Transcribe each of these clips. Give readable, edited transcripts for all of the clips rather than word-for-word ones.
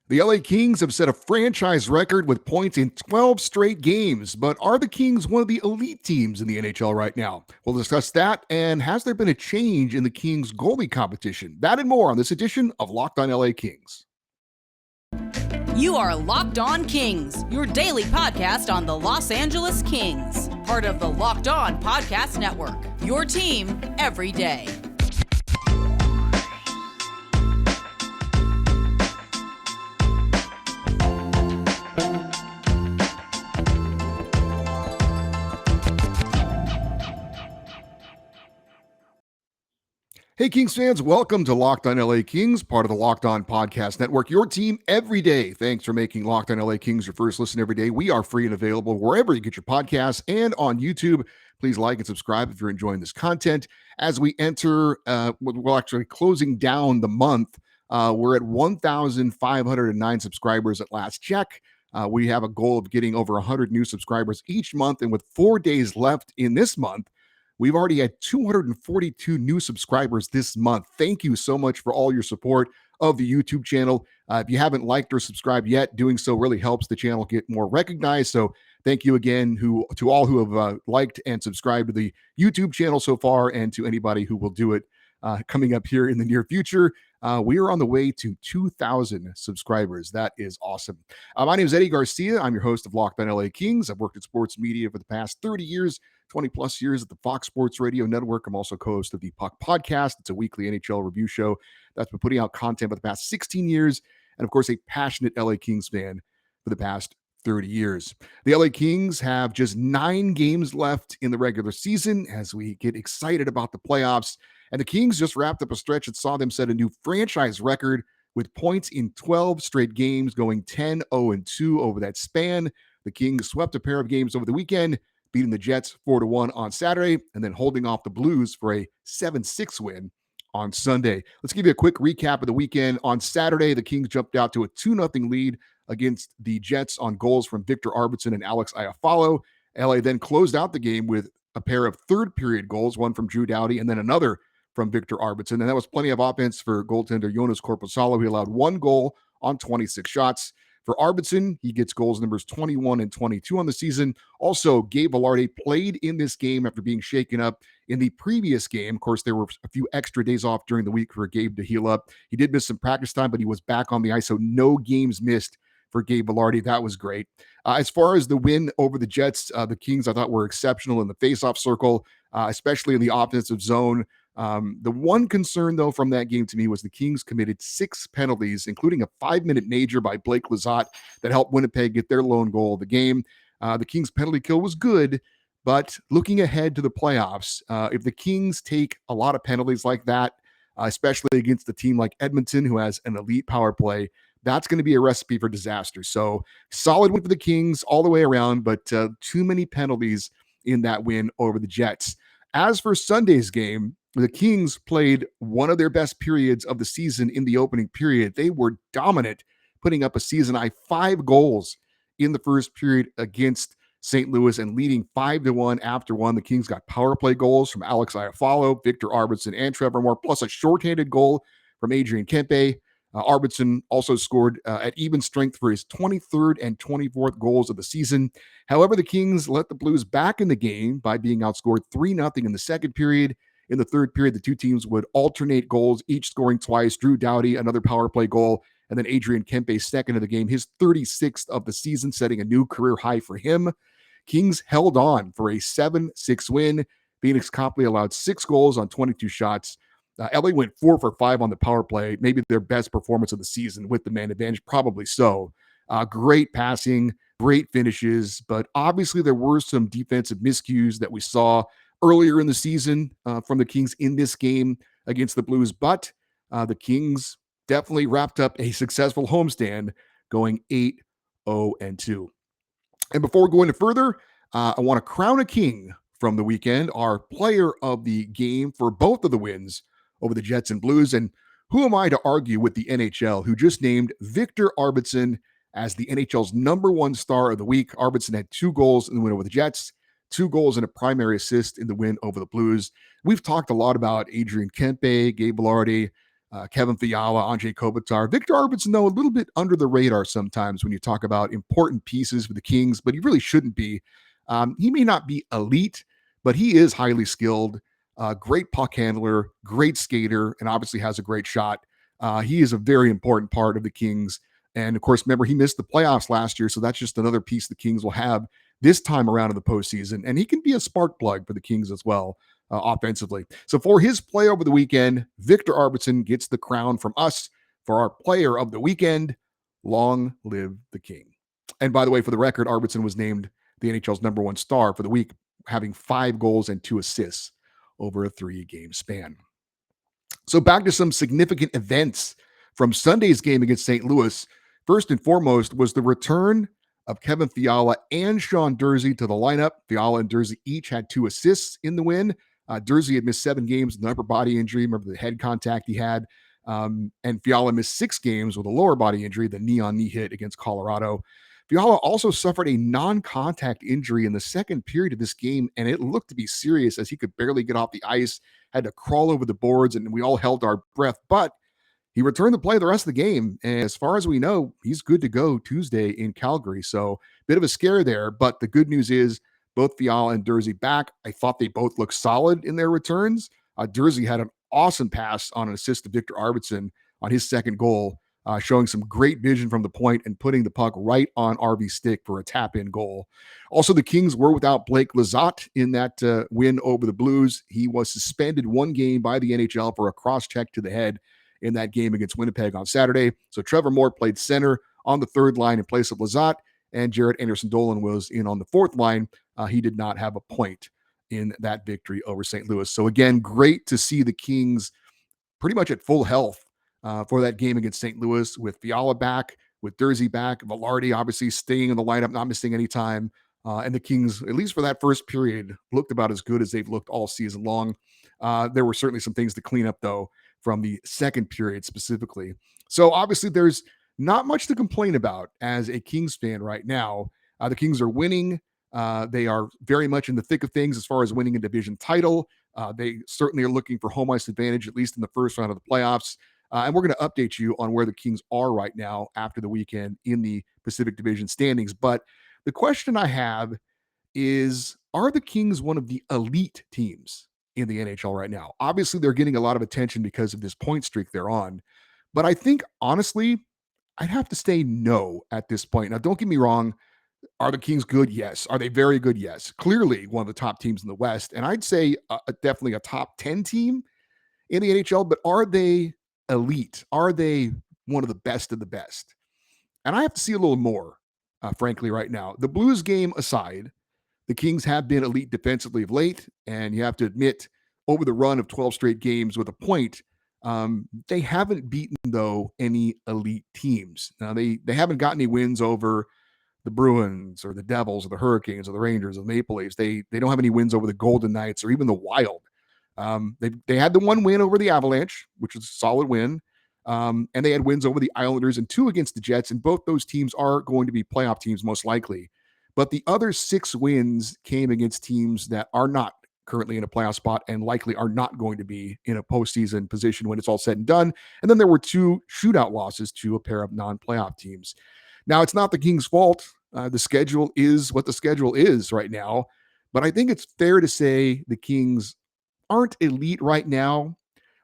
The LA Kings have set a franchise record with points in 12 straight games, but are the Kings one of the elite teams in the NHL right now? We'll discuss that, and has there been a change in the Kings goalie competition? That and more on this edition of Locked on LA Kings. You are Locked On Kings, your daily podcast on the Los Angeles Kings, part of the Locked On Podcast Network, your team every day. Hey, Kings fans, welcome to Locked on LA Kings, part of the Locked On Podcast Network, your team every day. Thanks for making Locked on LA Kings your first listen every day. We are free and available wherever you get your podcasts and on YouTube. Please like and subscribe if you're enjoying this content. As we enter, we're actually closing down the month. We're at 1,509 subscribers at last check. We have a goal of getting over 100 new subscribers each month, and with 4 days left in this month, we've already had 242 new subscribers this month. Thank you so much for all your support of the YouTube channel. If you haven't liked or subscribed yet, doing so really helps the channel get more recognized. So thank you again to all who have liked and subscribed to the YouTube channel so far, and to anybody who will do it coming up here in the near future. We are on the way to 2,000 subscribers. That is awesome. My name is Eddie Garcia. I'm your host of Locked on LA Kings. I've worked in sports media for the past 30 years, 20 plus years at the Fox Sports Radio Network. I'm also co-host of the Puck Podcast. It's a weekly NHL review show that's been putting out content for the past 16 years. And of course, a passionate LA Kings fan for the past 30 years. The LA Kings have just 9 games left in the regular season as we get excited about the playoffs. And the Kings just wrapped up a stretch that saw them set a new franchise record with points in 12 straight games, going 10-0-2 over that span. The Kings swept a pair of games over the weekend, beating the Jets 4-1 on Saturday, and then holding off the Blues for a 7-6 win on Sunday. Let's give you a quick recap of the weekend. On Saturday, the Kings jumped out to a 2-0 lead against the Jets on goals from Victor Arvidsson and Alex Iafallo. LA then closed out the game with a pair of third-period goals, one from Drew Doughty and then another from Victor Arvidsson, and that was plenty of offense for goaltender Jonas Korpisalo. He allowed 1 goal on 26 shots. For Arvidsson, he gets goals numbers 21 and 22 on the season. Also, Gabe Vilardi played in this game after being shaken up in the previous game. Of course, there were a few extra days off during the week for Gabe to heal up. He did miss some practice time, but he was back on the ice, so no games missed for Gabe Vilardi. That was great. As far as the win over the Jets, the Kings, I thought, were exceptional in the faceoff circle, especially in the offensive zone. The one concern, though, from that game to me was the Kings committed 6 penalties, including a 5-minute major by Blake Lizotte that helped Winnipeg get their lone goal of the game. The Kings' penalty kill was good, but looking ahead to the playoffs, if the Kings take a lot of penalties like that, especially against a team like Edmonton, who has an elite power play, that's going to be a recipe for disaster. So solid win for the Kings all the way around, but too many penalties in that win over the Jets. As for Sunday's game, the Kings played one of their best periods of the season in the opening period. They were dominant, putting up a season-high 5 goals in the first period against St. Louis and leading 5-1 after one. The Kings got power play goals from Alex Iafallo, Victor Arvidsson, and Trevor Moore, plus a shorthanded goal from Adrian Kempe. Arvidsson also scored at even strength for his 23rd and 24th goals of the season. However, the Kings let the Blues back in the game by being outscored 3-0 in the second period. In the third period, the two teams would alternate goals, each scoring twice. Drew Doughty, another power play goal, and then Adrian Kempe, second of the game, his 36th of the season, setting a new career high for him. Kings held on for a 7-6 win. Phoenix Copley allowed 6 goals on 22 shots. LA went 4 for 5 on the power play, maybe their best performance of the season with the man advantage, probably so. Great passing, great finishes, but obviously there were some defensive miscues that we saw earlier in the season from the Kings in this game against the Blues, but the Kings definitely wrapped up a successful homestand going 8-0-2. And before we go any further, I want to crown a king from the weekend, our player of the game for both of the wins over the Jets and Blues. And who am I to argue with the NHL, who just named Victor Arvidsson as the NHL's #1 star of the week? Arvidsson had 2 goals in the win over the Jets, 2 goals and a primary assist in the win over the Blues. We've talked a lot about Adrian Kempe, Gabe Vilardi, Kevin Fiala, Andrei Kopitar. Victor Arvidsson, though, a little bit under the radar sometimes when you talk about important pieces for the Kings, but he really shouldn't be. He may not be elite, but he is highly skilled, great puck handler, great skater, and obviously has a great shot. He is a very important part of the Kings. And of course, remember, he missed the playoffs last year, so that's just another piece the Kings will have this time around in the postseason. And he can be a spark plug for the Kings as well. Offensively. So for his play over the weekend, Victor Arvidsson gets the crown from us for our player of the weekend. Long live the King. And by the way, for the record, Arvidsson was named the NHL's #1 star for the week, having 5 goals and 2 assists over a 3-game span. So back to some significant events from Sunday's game against St. Louis. First and foremost was the return of Kevin Fiala and Sean Durzi to the lineup. Fiala and Durzi each had 2 assists in the win. Durzi had missed 7 games with an upper body injury. Remember the head contact he had. And Fiala missed 6 games with a lower body injury, the knee-on-knee hit against Colorado. Fiala also suffered a non-contact injury in the second period of this game, and it looked to be serious as he could barely get off the ice, had to crawl over the boards, and we all held our breath. But he returned to play the rest of the game. And as far as we know, he's good to go Tuesday in Calgary. So bit of a scare there. But the good news is both Fiala and Durzi back. I thought they both looked solid in their returns. Durzi had an awesome pass on an assist to Victor Arvidsson on his second goal, showing some great vision from the point and putting the puck right on RV's stick for a tap-in goal. Also, the Kings were without Blake Lizotte in that win over the Blues. He was suspended 1 game by the NHL for a cross-check to the head in that game against Winnipeg on Saturday. So Trevor Moore played center on the third line in place of Lizotte, and Jared Anderson-Dolan was in on the fourth line. He did not have a point in that victory over St. Louis. So again, great to see the Kings pretty much at full health for that game against St. Louis, with Fiala back, with Durzi back, Velarde obviously staying in the lineup, not missing any time. And the Kings, at least for that first period, looked about as good as they've looked all season long. There were certainly some things to clean up, though, from the second period specifically. So obviously there's not much to complain about as a Kings fan right now. The Kings are winning. They are very much in the thick of things as far as winning a division title. They certainly are looking for home ice advantage, at least in the first round of the playoffs. And we're going to update you on where the Kings are right now after the weekend in the Pacific Division standings. But the question I have is, are the Kings one of the elite teams in the NHL right now? Obviously, they're getting a lot of attention because of this point streak they're on. But I think, honestly, I'd have to say no at this point. Now, don't get me wrong. Are the Kings good? Yes. Are they very good? Yes. Clearly one of the top teams in the West. And I'd say definitely a top 10 team in the NHL. But are they elite? Are they one of the best of the best? And I have to see a little more, frankly, right now. The Blues game aside, the Kings have been elite defensively of late, and you have to admit, over the run of 12 straight games with a point, they haven't beaten, though, any elite teams. Now, they haven't gotten any wins over the Bruins or the Devils or the Hurricanes or the Rangers or the Maple Leafs. They don't have any wins over the Golden Knights or even the Wild. They had the 1 win over the Avalanche, which was a solid win. And they had wins over the Islanders and 2 against the Jets. And both those teams are going to be playoff teams, most likely. But the other 6 wins came against teams that are not currently in a playoff spot and likely are not going to be in a postseason position when it's all said and done. And then there were 2 shootout losses to a pair of non-playoff teams. Now, it's not the Kings' fault. The schedule is what the schedule is right now. But I think it's fair to say the Kings aren't elite right now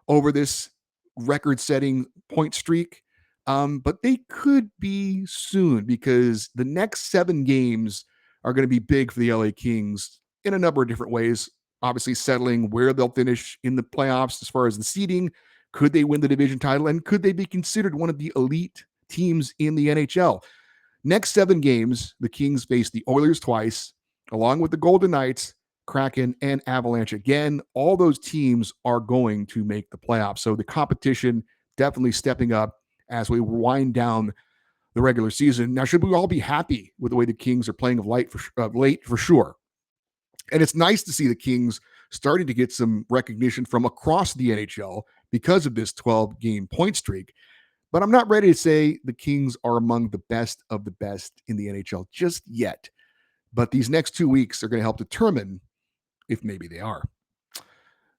over this record-setting point streak. But they could be soon, because the next 7 games are going to be big for the LA Kings in a number of different ways. Obviously, settling where they'll finish in the playoffs as far as the seeding. Could they win the division title? And could they be considered one of the elite teams in the NHL? Next 7 games, the Kings face the Oilers twice, along with the Golden Knights, Kraken, and Avalanche again. All those teams are going to make the playoffs. So the competition definitely stepping up as we wind down the regular season. Now, should we all be happy with the way the Kings are playing of late for sure? And it's nice to see the Kings starting to get some recognition from across the NHL because of this 12-game point streak. But I'm not ready to say the Kings are among the best of the best in the NHL just yet. But these next 2 weeks are going to help determine if maybe they are.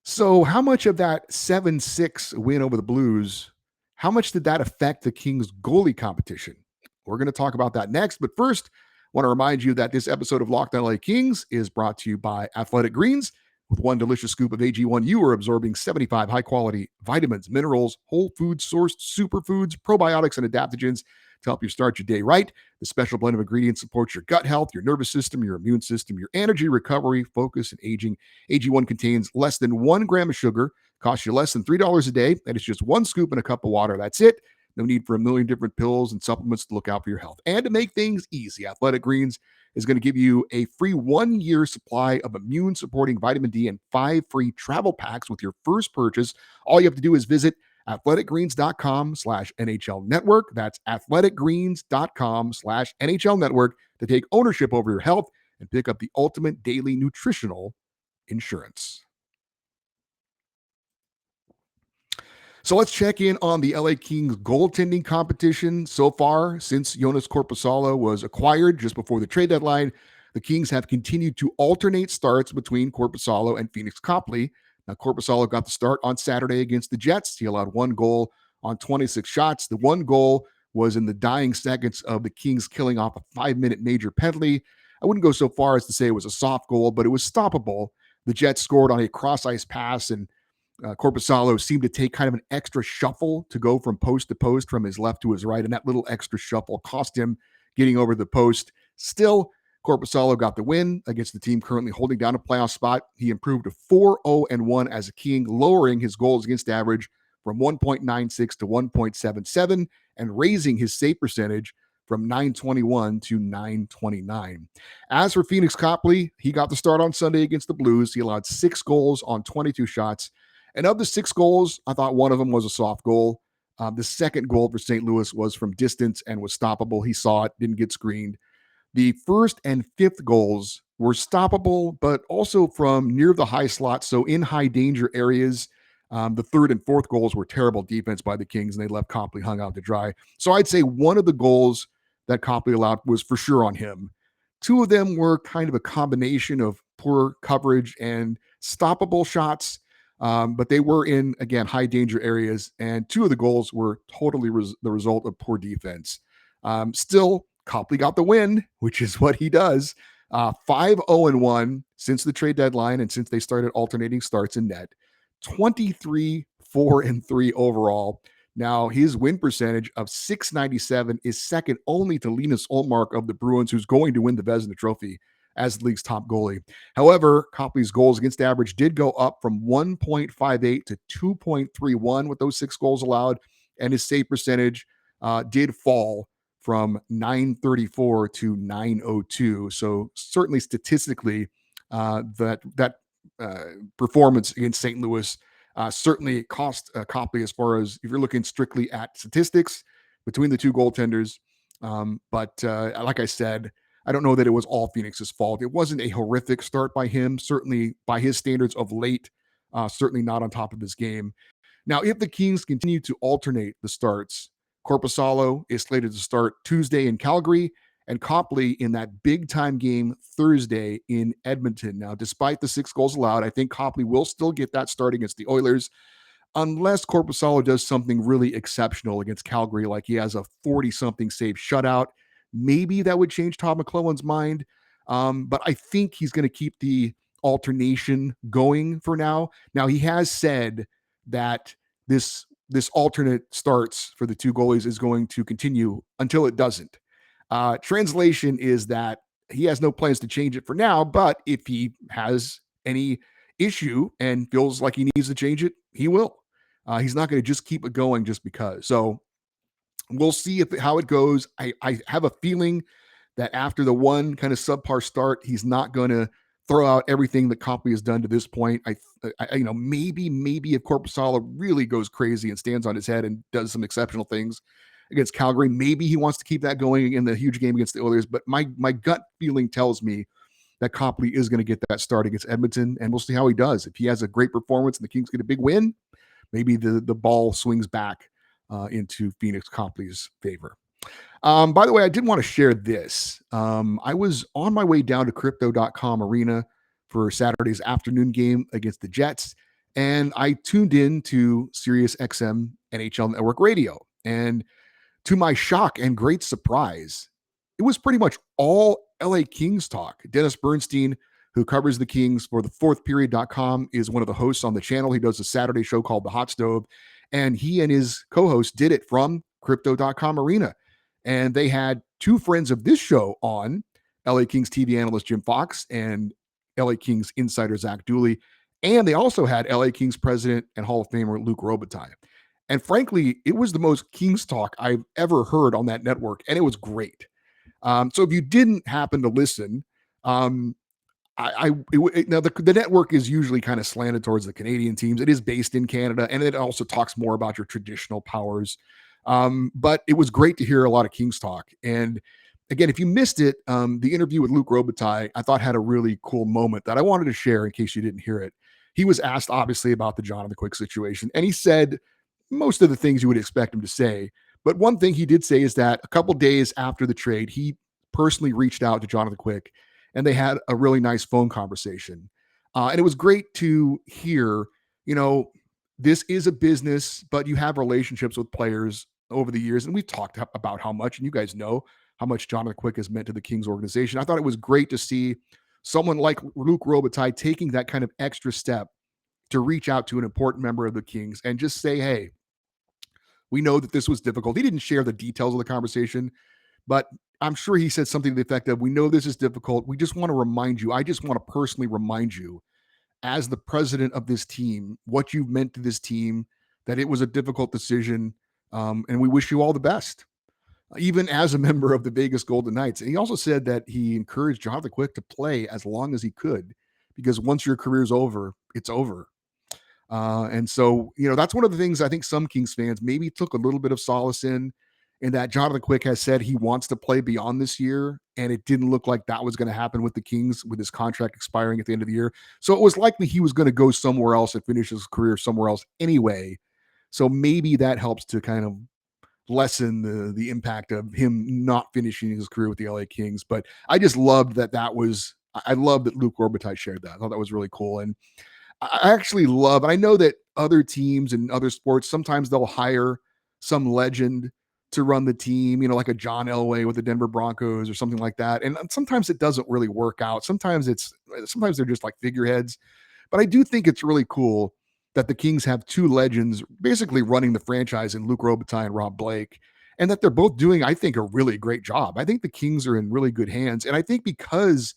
So, how much of that 7-6 win over the Blues, how much did that affect the Kings goalie competition? We're going to talk about that next. But first, I want to remind you that this episode of Locked On LA Kings is brought to you by Athletic Greens. With one delicious scoop of AG1, you are absorbing 75 high quality vitamins, minerals, whole food sourced superfoods, probiotics, and adaptogens to help you start your day right. The special blend of ingredients supports your gut health, your nervous system, your immune system, your energy, recovery, focus, and aging. AG1 contains less than 1 gram of sugar, costs you less than $3 a day, and it's just one scoop in a cup of water. That's it. No need for a million different pills and supplements to look out for your health. And to make things easy, Athletic Greens is going to give you a free 1 year supply of immune supporting vitamin D and 5 free travel packs with your first purchase. All you have to do is visit athleticgreens.com/NHL network. That's athleticgreens.com/NHL network to take ownership over your health and pick up the ultimate daily nutritional insurance. So let's check in on the LA Kings goaltending competition so far since Jonas Korpisalo was acquired just before the trade deadline. The Kings have continued to alternate starts between Korpisalo and Phoenix Copley. Now, Korpisalo got the start on Saturday against the Jets. He allowed 1 goal on 26 shots. The 1 goal was in the dying seconds of the Kings killing off a 5-minute major penalty. I wouldn't go so far as to say it was a soft goal, but it was stoppable. The Jets scored on a cross-ice pass, and Korpisalo seemed to take kind of an extra shuffle to go from post to post from his left to his right, and that little extra shuffle cost him getting over the post. Still, Korpisalo got the win against the team currently holding down a playoff spot. He improved to 4-0-1 as a King, lowering his goals against average from 1.96 to 1.77 and raising his save percentage from 921 to 929. As for Phoenix Copley, he got the start on Sunday against the Blues. He allowed 6 goals on 22 shots. And of the 6 goals, I thought one of them was a soft goal. The second goal for St. Louis was from distance and was stoppable. He saw it, didn't get screened. The first and fifth goals were stoppable, but also from near the high slot, so in high danger areas. The third and fourth goals were terrible defense by the Kings, and they left Copley hung out to dry. So I'd say one of the goals that Copley allowed was for sure on him. 2 of them were kind of a combination of poor coverage and stoppable shots. But they were in, again, high danger areas, and 2 of the goals were totally the result of poor defense. Still, Copley got the win, which is what he does. 5-0-1 since the trade deadline and since they started alternating starts in net. 23-4-3 overall. Now, his win percentage of .697 is second only to Linus Ullmark of the Bruins, who's going to win the Vezina Trophy as the league's top goalie. However, Copley's goals against average did go up from 1.58 to 2.31 with those 6 goals allowed, and his save percentage did fall from 934 to 902. So certainly statistically, that performance against St. Louis certainly cost Copley as far as if you're looking strictly at statistics between the 2 goaltenders. But like I said, I don't know that it was all Phoenix's fault. It wasn't a horrific start by him, certainly by his standards of late, certainly not on top of his game. Now, if the Kings continue to alternate the starts, Korpisalo is slated to start Tuesday in Calgary and Copley in that big-time game Thursday in Edmonton. Now, despite the 6 goals allowed, I think Copley will still get that start against the Oilers, unless Korpisalo does something really exceptional against Calgary, like he has a 40-something save shutout. Maybe that would change Todd McClellan's mind. But I think he's going to keep the alternation going for now. Now, he has said that this alternate starts for the 2 goalies is going to continue until it doesn't. Translation is that he has no plans to change it for now, but if he has any issue and feels like he needs to change it, he will. He's not going to just keep it going just because. So we'll see how it goes. I have a feeling that after the one kind of subpar start, he's not going to throw out everything that Copley has done to this point. Maybe if Korpisalo really goes crazy and stands on his head and does some exceptional things against Calgary, maybe he wants to keep that going in the huge game against the Oilers. But my gut feeling tells me that Copley is going to get that start against Edmonton, and we'll see how he does. If he has a great performance and the Kings get a big win, maybe the ball swings back into Phoenix Copley's favor. By the way, I did want to share this. I was on my way down to crypto.com arena for Saturday's afternoon game against the Jets, and I tuned in to Sirius XM NHL Network Radio. And to my shock and great surprise, it was pretty much all LA Kings talk. Dennis Bernstein, who covers the Kings for the fourthperiod.com, is one of the hosts on the channel. He does a Saturday show called The Hot Stove, and he and his co-host did it from crypto.com arena. And they had two friends of this show on, LA Kings TV analyst Jim Fox and LA Kings insider Zach Dooley. And they also had LA Kings president and Hall of Famer Luc Robitaille. And frankly, it was the most Kings talk I've ever heard on that network, and it was great. So if you didn't happen to listen, now the network is usually kind of slanted towards the Canadian teams. It is based in Canada, and it also talks more about your traditional powers. But it was great to hear a lot of Kings talk. And again, if you missed it, the interview with Luc Robitaille, I thought had a really cool moment that I wanted to share in case you didn't hear it. He was asked, obviously, about the Jonathan Quick situation, and he said most of the things you would expect him to say. But one thing he did say is that a couple days after the trade, he personally reached out to Jonathan Quick, and they had a really nice phone conversation. And it was great to hear, this is a business, but you have relationships with players over the years. And we've talked about how much, and you guys know how much Jonathan Quick has meant to the Kings organization. I thought it was great to see someone like Luc Robitaille taking that kind of extra step to reach out to an important member of the Kings and just say, hey, we know that this was difficult. He didn't share the details of the conversation, but I'm sure he said something to the effect of, we know this is difficult. We just want to remind you. I just want to personally remind you, as the president of this team, what you've meant to this team, that it was a difficult decision. And we wish you all the best, even as a member of the Vegas Golden Knights. And he also said that he encouraged Jonathan Quick to play as long as he could, because once your career's over, it's over. And so, that's one of the things I think some Kings fans maybe took a little bit of solace in that Jonathan Quick has said he wants to play beyond this year. And it didn't look like that was going to happen with the Kings with his contract expiring at the end of the year. So it was likely he was going to go somewhere else and finish his career somewhere else anyway. So maybe that helps to kind of lessen the impact of him not finishing his career with the LA Kings. But I just loved I love that Luc Robitaille shared that. I thought that was really cool. And I actually love, and I know that other teams and other sports, sometimes they'll hire some legend to run the team, like a John Elway with the Denver Broncos or something like that. And sometimes it doesn't really work out. Sometimes they're just like figureheads. But I do think it's really cool that the Kings have two legends basically running the franchise in Luc Robitaille and Rob Blake, and that they're both doing, I think, a really great job. I think the Kings are in really good hands. And I think because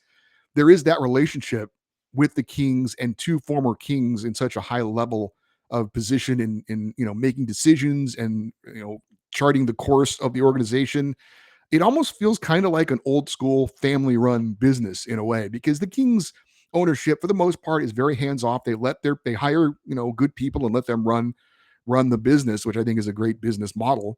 there is that relationship with the Kings and two former Kings in such a high level of position in making decisions and charting the course of the organization, it almost feels kind of like an old school family run business in a way, because the Kings ownership for the most part is very hands off. They hire good people and let them run the business, which I think is a great business model.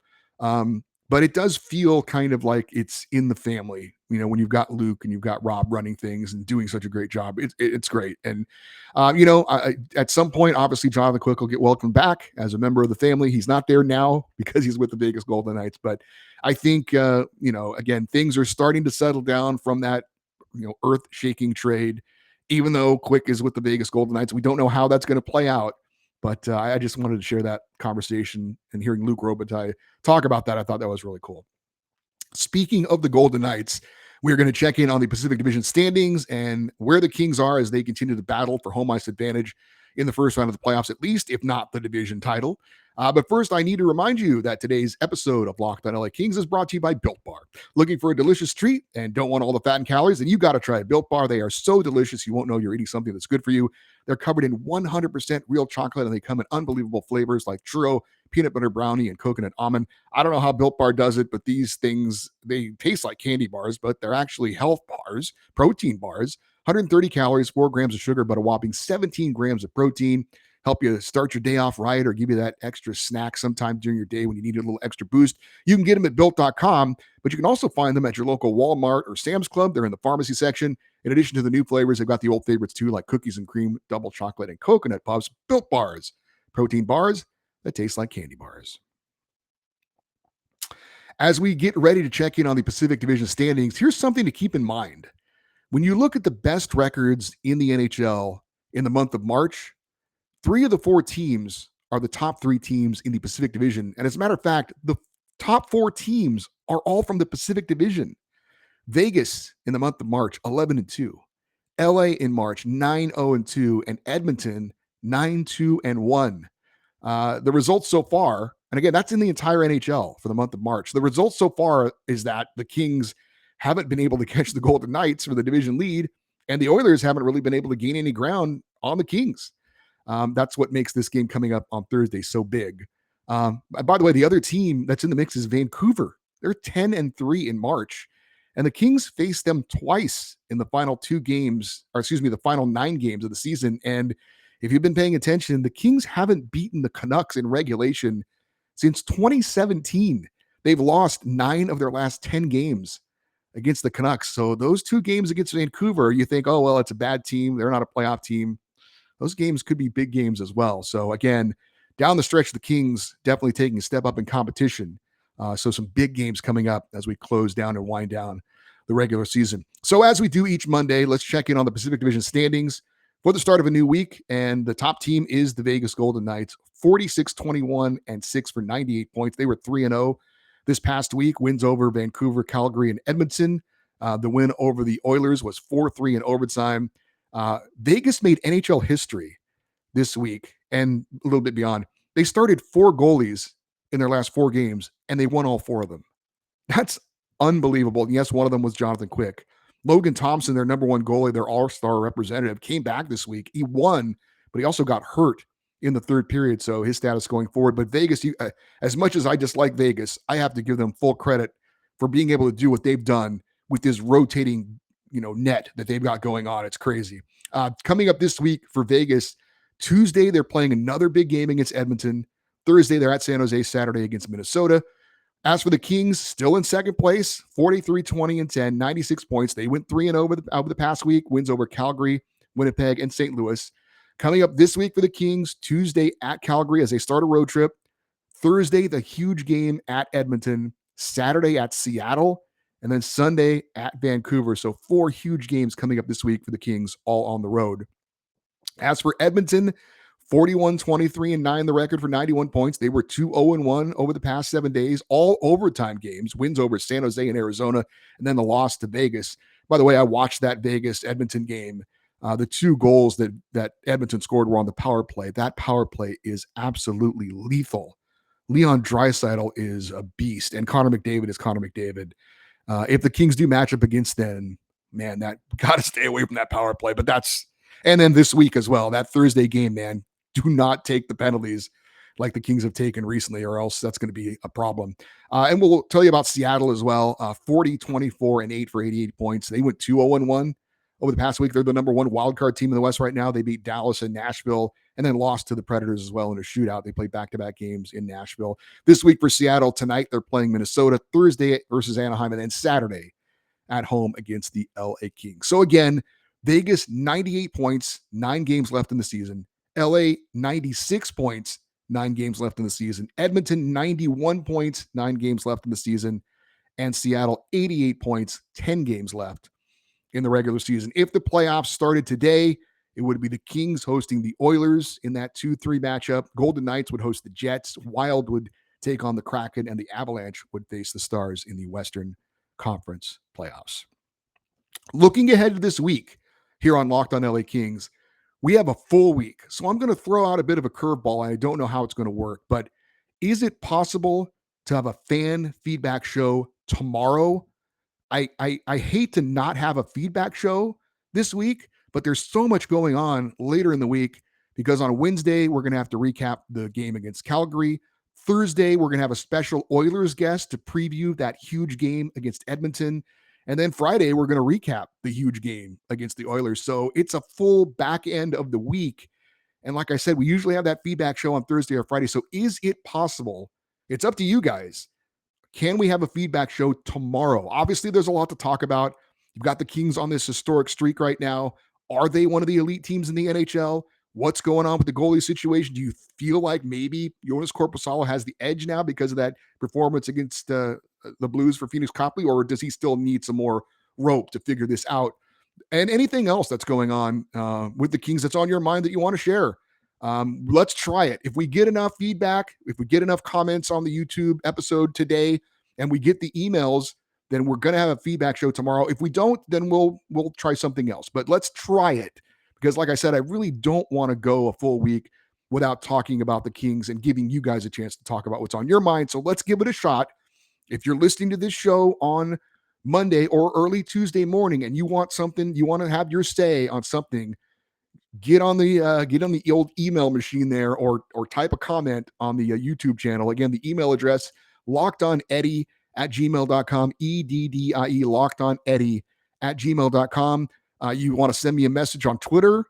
But it does feel kind of like it's in the family, when you've got Luke and you've got Rob running things and doing such a great job. It's great. And, at some point, obviously, Jonathan Quick will get welcomed back as a member of the family. He's not there now because he's with the Vegas Golden Knights. But I think, again, things are starting to settle down from that, earth-shaking trade. Even though Quick is with the Vegas Golden Knights, we don't know how that's going to play out. But I just wanted to share that conversation, and hearing Luc Robitaille talk about that, I thought that was really cool. Speaking of the Golden Knights, we're going to check in on the Pacific Division standings and where the Kings are as they continue to battle for home ice advantage in the first round of the playoffs, at least, if not the division title. But first, I need to remind you that today's episode of Locked on LA Kings is brought to you by Built Bar. Looking for a delicious treat and don't want all the fat and calories? Then you got to try Built Bar. They are so delicious, you won't know you're eating something that's good for you. They're covered in 100% real chocolate, and they come in unbelievable flavors like churro, peanut butter brownie, and coconut almond. I don't know how Built Bar does it, but these things, they taste like candy bars, but they're actually health bars, protein bars. 130 calories, 4 grams of sugar, but a whopping 17 grams of protein. Help you start your day off right, or give you that extra snack sometime during your day when you need a little extra boost. You can get them at Built.com, but you can also find them at your local Walmart or Sam's Club. They're in the pharmacy section. In addition to the new flavors, they've got the old favorites too, like cookies and cream, double chocolate, and coconut puffs. Built Bars, protein bars that taste like candy bars. As we get ready to check in on the Pacific Division standings, here's something to keep in mind. When you look at the best records in the NHL in the month of March, 3 of the 4 teams are the top 3 teams in the Pacific Division. And as a matter of fact, the top 4 teams are all from the Pacific Division. Vegas in the month of March, 11-2. LA in March, 9-0-2. And Edmonton, 9-2-1. The results so far, and again, that's in the entire NHL for the month of March. The results so far is that the Kings haven't been able to catch the Golden Knights for the division lead, and the Oilers haven't really been able to gain any ground on the Kings. That's what makes this game coming up on Thursday so big. By the way, the other team that's in the mix is Vancouver. They're 10-3 in March, and the Kings faced them twice in the final 2 games, or excuse me, the final 9 games of the season. And if you've been paying attention, the Kings haven't beaten the Canucks in regulation since 2017. They've lost 9 of their last 10 games against the Canucks. So those 2 games against Vancouver, you think, oh, well, it's a bad team. They're not a playoff team. Those games could be big games as well. So again, down the stretch, the Kings definitely taking a step up in competition. So some big games coming up as we close down and wind down the regular season. So as we do each Monday, let's check in on the Pacific Division standings for the start of a new week. And the top team is the Vegas Golden Knights, 46-21 and 6 for 98 points. They were 3-0 this past week. Wins over Vancouver, Calgary, and Edmonton. The win over the Oilers was 4-3 in overtime. Vegas made NHL history this week and a little bit beyond. They started 4 goalies in their last 4 games, and they won all 4 of them. That's unbelievable. And yes, one of them was Jonathan Quick. Logan Thompson, their number 1 goalie, their all-star representative, came back this week. He won, but he also got hurt in the 3rd period, so his status going forward. But Vegas, as much as I dislike Vegas, I have to give them full credit for being able to do what they've done with this rotating net that they've got going on. It's crazy. Coming up this week for Vegas, Tuesday, they're playing another big game against Edmonton. Thursday, they're at San Jose. Saturday against Minnesota. As for the Kings, still in second place, 43-20-10, 96 points. They went 3-0 over the past week, wins over Calgary, Winnipeg, and St. Louis. Coming up this week for the Kings, Tuesday at Calgary as they start a road trip. Thursday, the huge game at Edmonton. Saturday at Seattle. And then Sunday at Vancouver. So 4 huge games coming up this week for the Kings, all on the road. As for Edmonton, 41-23-9, the record for 91 points. They were 2-0-1 over the past 7 days, all overtime games, wins over San Jose and Arizona, and then the loss to Vegas. By the way, I watched that Vegas-Edmonton game. The 2 goals that Edmonton scored were on the power play. That power play is absolutely lethal. Leon Draisaitl is a beast, and Connor McDavid is Connor McDavid. If the Kings do match up against them, man, that got to stay away from that power play. But and then this week as well, that Thursday game, man, do not take the penalties like the Kings have taken recently, or else that's going to be a problem. And we'll tell you about Seattle as well. 40-24-8 for 88 points. They went 2-0-1 over the past week. They're the number 1 wildcard team in the West right now. They beat Dallas and Nashville, and then lost to the Predators as well in a shootout. They played back-to-back games in Nashville. This week for Seattle, tonight they're playing Minnesota, Thursday versus Anaheim, and then Saturday at home against the LA Kings. So again, Vegas, 98 points, 9 games left in the season. LA, 96 points, 9 games left in the season. Edmonton, 91 points, 9 games left in the season. And Seattle, 88 points, 10 games left in the regular season. If the playoffs started today, it would be the Kings hosting the Oilers in that 2-3 matchup. Golden Knights would host the Jets. Wild would take on the Kraken, and the Avalanche would face the Stars in the Western Conference playoffs. Looking ahead to this week here on Locked on LA Kings, we have a full week. So I'm going to throw out a bit of a curveball, and I don't know how it's going to work, but is it possible to have a fan feedback show tomorrow? I hate to not have a feedback show this week, but there's so much going on later in the week because on Wednesday, we're going to have to recap the game against Calgary. Thursday, we're going to have a special Oilers guest to preview that huge game against Edmonton. And then Friday, we're going to recap the huge game against the Oilers. So it's a full back end of the week. And like I said, we usually have that feedback show on Thursday or Friday. So is it possible? It's up to you guys. Can we have a feedback show tomorrow? Obviously, there's a lot to talk about. You've got the Kings on this historic streak right now. Are they one of the elite teams in the NHL? What's going on with the goalie situation? Do you feel like maybe Jonas Korpisalo has the edge now because of that performance against the Blues for Phoenix Copley, or does he still need some more rope to figure this out? And anything else that's going on with the Kings that's on your mind that you want to share, Let's try it. If we get enough feedback, if we get enough comments on the YouTube episode today, and we get the emails, then we're going to have a feedback show tomorrow. If we don't, then we'll try something else. But let's try it, because like I said, I really don't want to go a full week without talking about the Kings and giving you guys a chance to talk about what's on your mind. So let's give it a shot. If you're listening to this show on Monday or early Tuesday morning and you want something, you want to have your say on something, get on the old email machine there, or type a comment on the YouTube channel. Again, the email address, lockedoneddie@gmail.com, EDDIE, lockedoneddie@gmail.com. You want to send me a message on Twitter,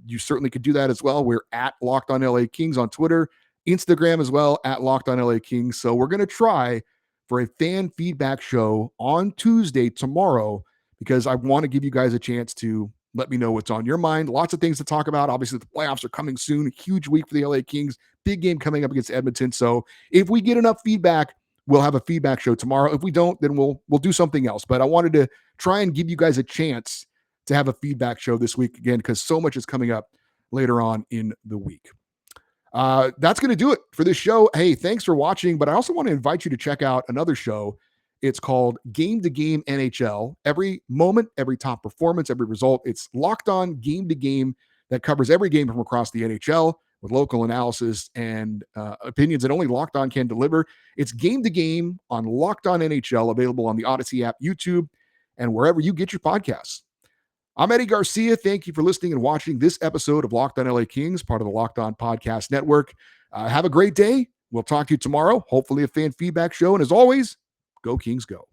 you certainly could do that as well. We're at Locked On LA Kings on Twitter, Instagram as well, at Locked On LA Kings. So we're going to try for a fan feedback show on Tuesday, tomorrow, because I want to give you guys a chance to let me know what's on your mind. Lots of things to talk about. Obviously, the playoffs are coming soon. Huge week for the LA Kings. Big game coming up against Edmonton. So if we get enough feedback, we'll have a feedback show tomorrow. If we don't, then we'll do something else. But I wanted to try and give you guys a chance to have a feedback show this week again, because so much is coming up later on in the week. That's going to do it for this show. Hey, thanks for watching. But I also want to invite you to check out another show. It's called Game to Game NHL. Every moment, every top performance, every result. It's Locked On Game to Game that covers every game from across the NHL with local analysis and opinions that only Locked On can deliver. It's Game to Game on Locked On NHL, available on the Odyssey app, YouTube, and wherever you get your podcasts. I'm Eddie Garcia. Thank you for listening and watching this episode of Locked On LA Kings, part of the Locked On Podcast Network. Have a great day. We'll talk to you tomorrow. Hopefully a fan feedback show. And as always, go Kings go.